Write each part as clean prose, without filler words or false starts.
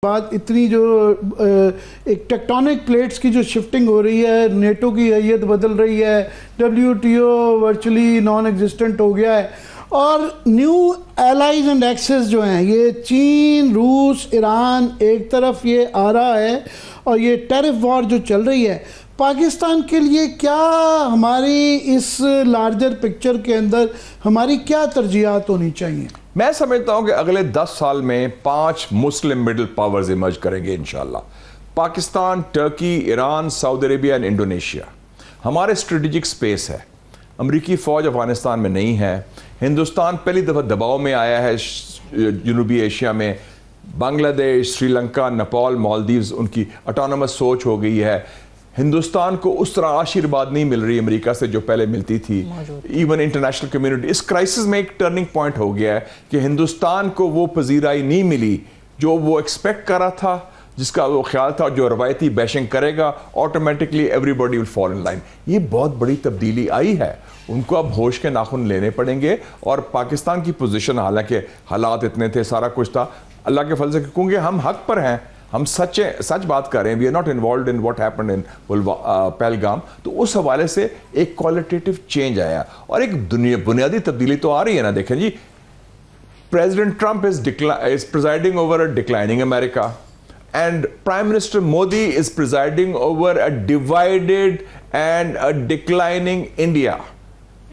بعد اتنی جو ایک ٹیکٹونک پلیٹس کی جو شفٹنگ ہو رہی ہے، نیٹو کی حیثیت بدل رہی ہے، WTO ورچولی نان ایگزسٹنٹ ہو گیا ہے، اور نیو ایلائز اینڈ ایکسز جو ہیں یہ چین، روس، ایران ایک طرف یہ آ رہا ہے، اور یہ ٹیرف وار جو چل رہی ہے پاکستان کے لیے کیا ہماری اس لارجر پکچر کے اندر ہماری کیا ترجیحات ہونی چاہیے؟ میں سمجھتا ہوں کہ اگلے 10 سال میں 5 مسلم مڈل پاورز ایمرج کریں گے انشاءاللہ۔ پاکستان، ٹرکی، ایران، سعودی عربیہ اور انڈونیشیا ہمارے اسٹریٹجک سپیس ہے۔ امریکی فوج افغانستان میں نہیں ہے۔ ہندوستان پہلی دفعہ دباؤ میں آیا ہے جنوبی ایشیا میں۔ بنگلہ دیش، سری لنکا، نیپال، مالدیوز ان کی اٹانومس سوچ ہو گئی ہے۔ ہندوستان کو اس طرح آشیرواد نہیں مل رہی امریکہ سے جو پہلے ملتی تھی۔ ایون انٹرنیشنل کمیونٹی اس کرائسس میں ایک ٹرننگ پوائنٹ ہو گیا ہے کہ ہندوستان کو وہ پذیرائی نہیں ملی جو وہ ایکسپیکٹ کر رہا تھا، جس کا وہ خیال تھا جو روایتی بیشنگ کرے گا automatically everybody will fall in line. یہ بہت بڑی تبدیلی آئی ہے، ان کو اب ہوش کے ناخن لینے پڑیں گے۔ اور پاکستان کی پوزیشن، حالانکہ حالات اتنے تھے، سارا کچھ تھا، اللہ کے فضل سے کیونکہ ہم حق پر ہیں، ہم سچ بات کر رہے ہیں، we are not involved in what happened in Pahalgam, تو اس حوالے سے ایک کوالٹیٹیو چینج آیا اور ایک بنیادی تبدیلی تو آ رہی ہے نا۔ دیکھیں جی، president Trump is presiding over a declining America and Prime Minister Modi is presiding over a divided and a declining India۔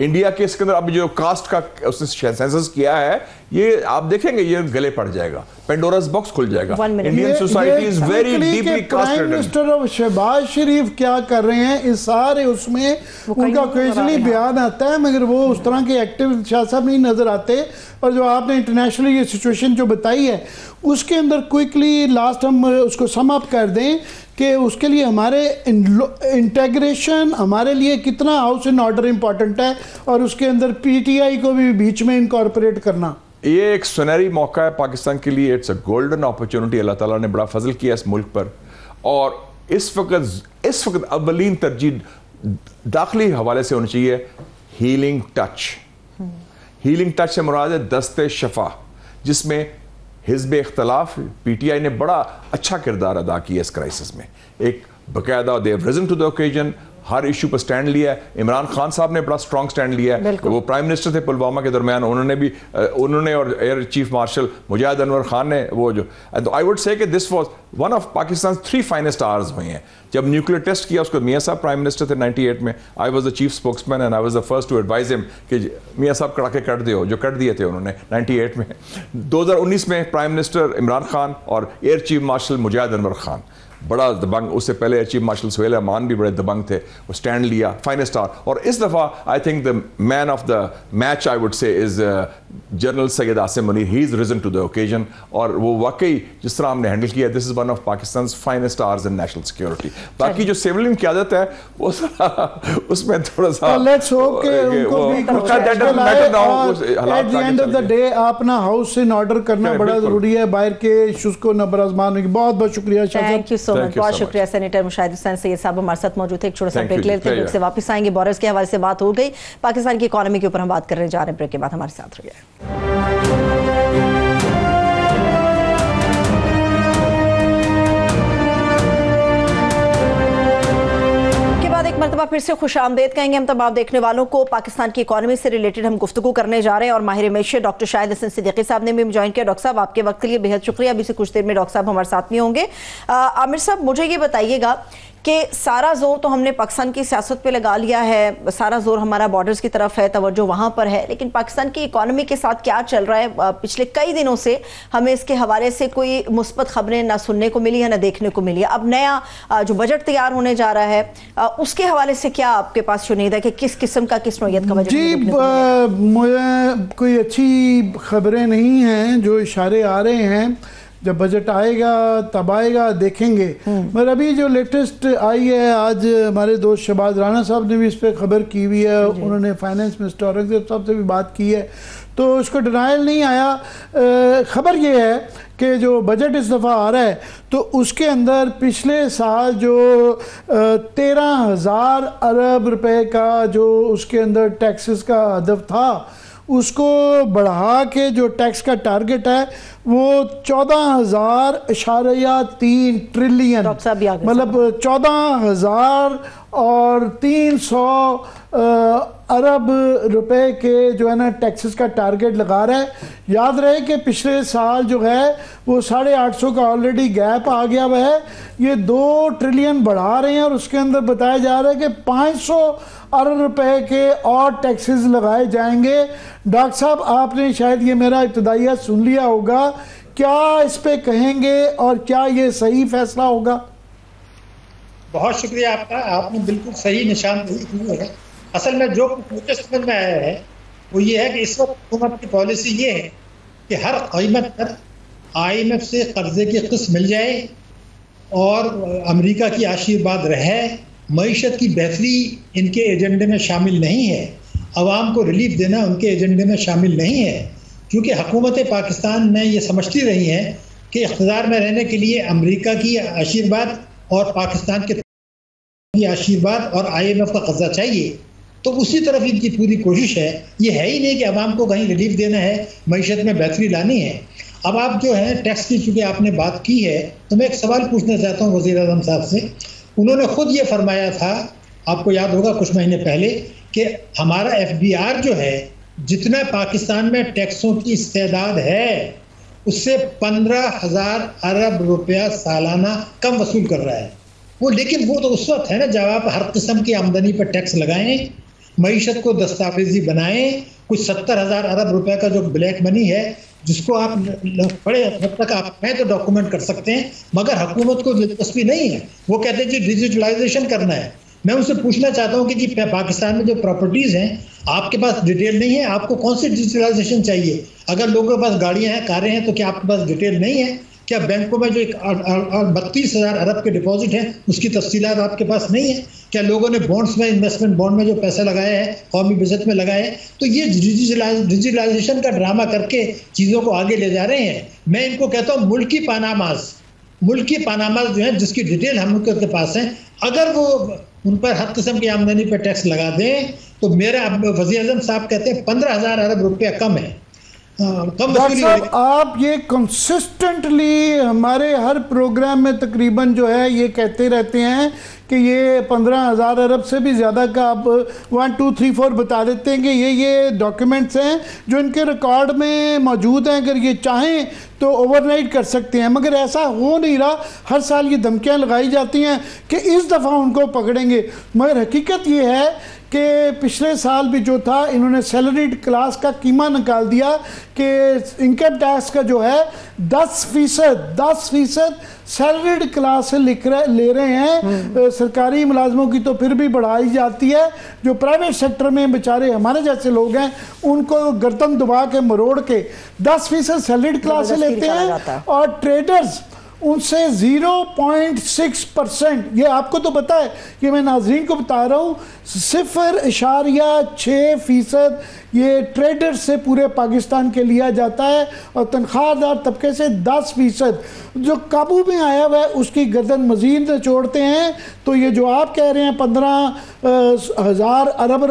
India کے اس کے اندر اب جو کاسٹ کا اس نے سینسس کیا ہے، یہ آپ دیکھیں گے یہ گلے پڑ جائے گا، پینڈوراز باکس کھل جائے گا۔ Indian society is very deeply caste ridden. Minister Shehbaz Sharif کیا کر رہے ہیں اس سارے اس میں ان کا اوکیجنلی بیان آتا ہے، مگر وہ اس طرح کے ایکٹیو شاہ صاحب نہیں نظر آتے۔ اور جو آپ نے انٹرنیشنلی یہ سچویشن جو بتائی ہے اس کے اندر کوئکلی لاسٹ ہم اس کو سم اپ کر دیں کہ اس کے لیے ہمارے انٹیگریشن ہمارے لیے کتنا ہاؤس ان آرڈر امپورٹنٹ ہے، اور اس کے اندر PTI کو بھی بیچ میں انکارپوریٹ کرنا۔ یہ ایک سنہری موقع ہے پاکستان کے لیے، اٹس اے گولڈن اپرچونٹی۔ اللہ تعالیٰ نے بڑا فضل کیا اس ملک پر، اور اس وقت اولین ترجیح داخلی حوالے سے ہونی چاہیے ہیلنگ ٹچ۔ ہیلنگ ٹچ سے مراد ہے دست شفا، جس میں حزب اختلاف PTI نے بڑا اچھا کردار ادا کیا اس کرائسس میں۔ ایک باقاعدہ they have risen to the occasion، Hare issue per stand لیا ہے۔ عمران خان صاحب نے بڑا سٹرانگ سٹینڈ لیا ہے، وہ پرائم منسٹر تھے پلوامہ کے درمیان، انہوں نے اور ایئر چیف مارشل مجاہد انور خان نے وہ جو I would say کہ this was one of Pakistan's 3 finest hours ہوئے ہیں۔ جب نیوکلیر ٹیسٹ کیا اس کو میاں صاحب پرائم منسٹر تھے 98 میں، I was the chief spokesman and I was the first to advise him کہ میاں صاحب کڑا کے کٹ دیو، جو کٹ دیے تھے انہوں نے 98 میں۔ 2019 میں پرائم منسٹر عمران خان اور ایئر چیف مارشل مجاہد انور خان بڑا دبنگ، اس سے پہلے ایئر چیف مارشل سہیل امان بھی بڑے دبنگ تھے، وہ سٹینڈ لیا، فائنسٹ آر۔ اور اس دفعہ I think the man of the match I would say is General Syed Asim Munir. He is risen to the occasion, اور وہ واقعی جس طرح ہم نے ہینڈل کیا، this is one of Pakistan's finest hours in national security. باقی جو سیولین قیادت ہے وہ اس میں تھوڑا سا لیٹس ہوپ کہ ان کو بھی کچھ at the end of the day اپنا ہاؤس ان آرڈر کرنا بڑا ضروری ہے، باہر کے ایشوز کو نبر آزمان کی۔ بہت بہت شکریہ شاہ صاحب، بہت شکریہ۔ سینیٹر مشاہد حسین سید صاحب ہمارے ساتھ موجود تھے۔ ایک چھوٹا سا بریک لیتے ہیں، بریک سے واپس آئیں گے۔ بارڈرز کے حوالے سے بات ہو گئی، پاکستان کی اکانومی کے اوپر ہم بات کرنے جا رہے ہیں۔ بریک کے بعد ہمارے ساتھ رہیے۔ ایک مرتبہ پھر سے خوش آمدید کہیں گے ہم تمام دیکھنے والوں کو۔ پاکستان کی اکانومی سے ریلیٹڈ ہم گفتگو کرنے جا رہے ہیں، اور ماہر معیشت ڈاکٹر شاہد حسین صدیقی صاحب نے بھی جوائن کیا۔ ڈاکٹر صاحب آپ کے وقت کے لیے بہت شکریہ۔ ابھی سے کچھ دیر میں ڈاکٹر صاحب ہمارے ساتھ میں ہوں گے۔ عامر صاحب مجھے یہ بتائیے گا کہ سارا زور تو ہم نے پاکستان کی سیاست پہ لگا لیا ہے، سارا زور ہمارا بارڈرز کی طرف ہے، توجہ وہاں پر ہے، لیکن پاکستان کی اکانومی کے ساتھ کیا چل رہا ہے؟ پچھلے کئی دنوں سے ہمیں اس کے حوالے سے کوئی مثبت خبریں نہ سننے کو ملی ہے نہ دیکھنے کو ملی ہے۔ اب نیا جو بجٹ تیار ہونے جا رہا ہے اس کے حوالے سے کیا آپ کے پاس شنید ہے کہ کس قسم کا، کس نوعیت کا بجٹ؟ جی مجھے کوئی اچھی خبریں نہیں ہیں، جو اشارے آ رہے ہیں جب بجٹ آئے گا تب آئے گا، دیکھیں گے۔ مگر ابھی جو لیٹسٹ آئی ہے، آج ہمارے دوست شہباز رانا صاحب نے بھی اس پہ خبر کی ہوئی ہے، انہوں نے فائنانس منسٹر اورنگزیب صاحب سے بھی بات کی ہے، تو اس کو ڈینائل نہیں آیا۔ خبر یہ ہے کہ جو بجٹ اس دفعہ آ رہا ہے تو اس کے اندر پچھلے سال جو 13,000 ارب روپے کا جو اس کے اندر ٹیکسز کا ہدف تھا، اس کو بڑھا کے جو ٹیکس کا ٹارگٹ ہے وہ 14,000.3 ٹریلین، مطلب 14,300 ارب روپے کے جو ہے نا ٹیکسز کا ٹارگٹ لگا رہا ہے۔ یاد رہے کہ پچھلے سال جو ہے وہ 850 کا آلریڈی گیپ آ گیا ہوا ہے، یہ 2 ٹریلین بڑھا رہے ہیں اور اس کے اندر بتایا جا رہا ہے کہ 500 ارب روپے کے اور ٹیکسز لگائے جائیں گے۔ ڈاکٹر صاحب آپ نے شاید یہ میرا ابتدائیہ سن لیا ہوگا، کیا اس پہ کہیں گے اور کیا یہ صحیح فیصلہ ہوگا؟ بہت شکریہ آپ کا، آپ نے بالکل صحیح نشاندہی کی ہے۔ اصل میں جو مجھے سمجھ میں آیا ہے وہ یہ ہے کہ اس وقت حکومت کی پالیسی یہ ہے کہ ہر قیمت پر IMF سے قرضے کی قسط مل جائے اور امریکہ کی آشیرواد رہے۔ معیشت کی بہتری ان کے ایجنڈے میں شامل نہیں ہے، عوام کو ریلیف دینا ان کے ایجنڈے میں شامل نہیں ہے، کیونکہ حکومت پاکستان میں یہ سمجھتی رہی ہیں کہ اقتدار میں رہنے کے لیے امریکہ کی آشیرواد اور پاکستان کے آشیرواد اور IMF کا قرضہ چاہیے، تو اسی طرف ان کی پوری کوشش ہے۔ یہ ہے ہی نہیں کہ عوام کو کہیں ریلیف دینا ہے، معیشت میں بہتری لانی ہے۔ اب آپ جو ہے ٹیکس کی چونکہ آپ نے بات کی ہے تو میں ایک سوال پوچھنا چاہتا ہوں وزیر اعظم صاحب سے۔ انہوں نے خود یہ فرمایا تھا، آپ کو یاد ہوگا کچھ مہینے پہلے، کہ ہمارا FBR جو ہے جتنا پاکستان میں ٹیکسوں کی استعداد ہے اس سے 15,000 ارب روپیہ سالانہ کم وصول کر رہا ہے وہ۔ لیکن وہ تو اس وقت ہے نا جب آپ ہر قسم کی آمدنی پر ٹیکس لگائیں، معیشت کو دستاویزی بنائیں، کچھ 70,000 ارب روپے کا جو بلیک منی ہے جس کو آپ بڑے حد تک آپ میں تو ڈاکومنٹ کر سکتے ہیں، مگر حکومت کو دلچسپی نہیں ہے۔ وہ کہتے ہیں جی ڈیجیٹلائزیشن کرنا ہے۔ میں ان سے پوچھنا چاہتا ہوں کہ جی پاکستان میں جو پراپرٹیز ہیں آپ کے پاس ڈیٹیل نہیں ہے، آپ کو کون سی ڈیجیٹلائزیشن چاہیے؟ اگر لوگوں کے پاس گاڑیاں ہیں، کاریں ہیں، تو کیا آپ کے پاس ڈیٹیل نہیں ہے؟ کیا بینکوں میں جو 32,000 ارب کے ڈپازٹ ہیں اس کی تفصیلات آپ کے پاس نہیں ہیں؟ کیا لوگوں نے بونڈز میں، انویسٹمنٹ بونڈ میں جو پیسے لگائے ہیں، قومی بجٹ میں لگائے ہیں؟ تو یہ ڈیجیٹلائزیشن کا ڈرامہ کر کے چیزوں کو آگے لے جا رہے ہیں۔ میں ان کو کہتا ہوں ملکی پاناماز جو ہیں جس کی ڈیٹیل ہم لوگ کے پاس ہیں، اگر وہ ان پر ہر قسم کی آمدنی پر ٹیکس لگا دیں تو میرا وزیر اعظم صاحب کہتے ہیں 15,000 ارب روپیہ کم ہے۔ ڈاکٹر صاحب آپ یہ کنسسٹنٹلی ہمارے ہر پروگرام میں تقریباً جو ہے یہ کہتے رہتے ہیں کہ یہ 15,000 ارب سے بھی زیادہ کا آپ 1 2 3 4 بتا دیتے ہیں کہ یہ ڈاکیومنٹس ہیں جو ان کے ریکارڈ میں موجود ہیں، اگر یہ چاہیں تو اوور رائڈ کر سکتے ہیں، مگر ایسا ہو نہیں رہا۔ ہر سال یہ دھمکیاں لگائی جاتی ہیں کہ اس دفعہ ان کو پکڑیں گے، مگر حقیقت یہ ہے کہ پچھلے سال بھی جو تھا انہوں نے سیلریڈ کلاس کا قیمہ نکال دیا کہ انکم ٹیکس کا جو ہے 10% سیلریڈ کلاس سے لے رہے ہیں۔ سرکاری ملازموں کی تو پھر بھی بڑھائی جاتی ہے، جو پرائیویٹ سیکٹر میں بیچارے ہمارے جیسے لوگ ہیں ان کو گردن دبا کے مروڑ کے 10% سیلریڈ کلاس سے لیتے ہیں، اور ٹریڈرز ان سے 0.6%، یہ آپ کو تو پتا ہے، یہ میں ناظرین کو بتا رہا ہوں، 0.6% یہ ٹریڈر سے پورے پاکستان کے لیا جاتا ہے، اور تنخواہ دار طبقے سے 10% جو قابو میں آیا ہوا ہے اس کی گردن مزید چھوڑتے ہیں۔ تو یہ جو آپ کہہ رہے ہیں 15,000 ارب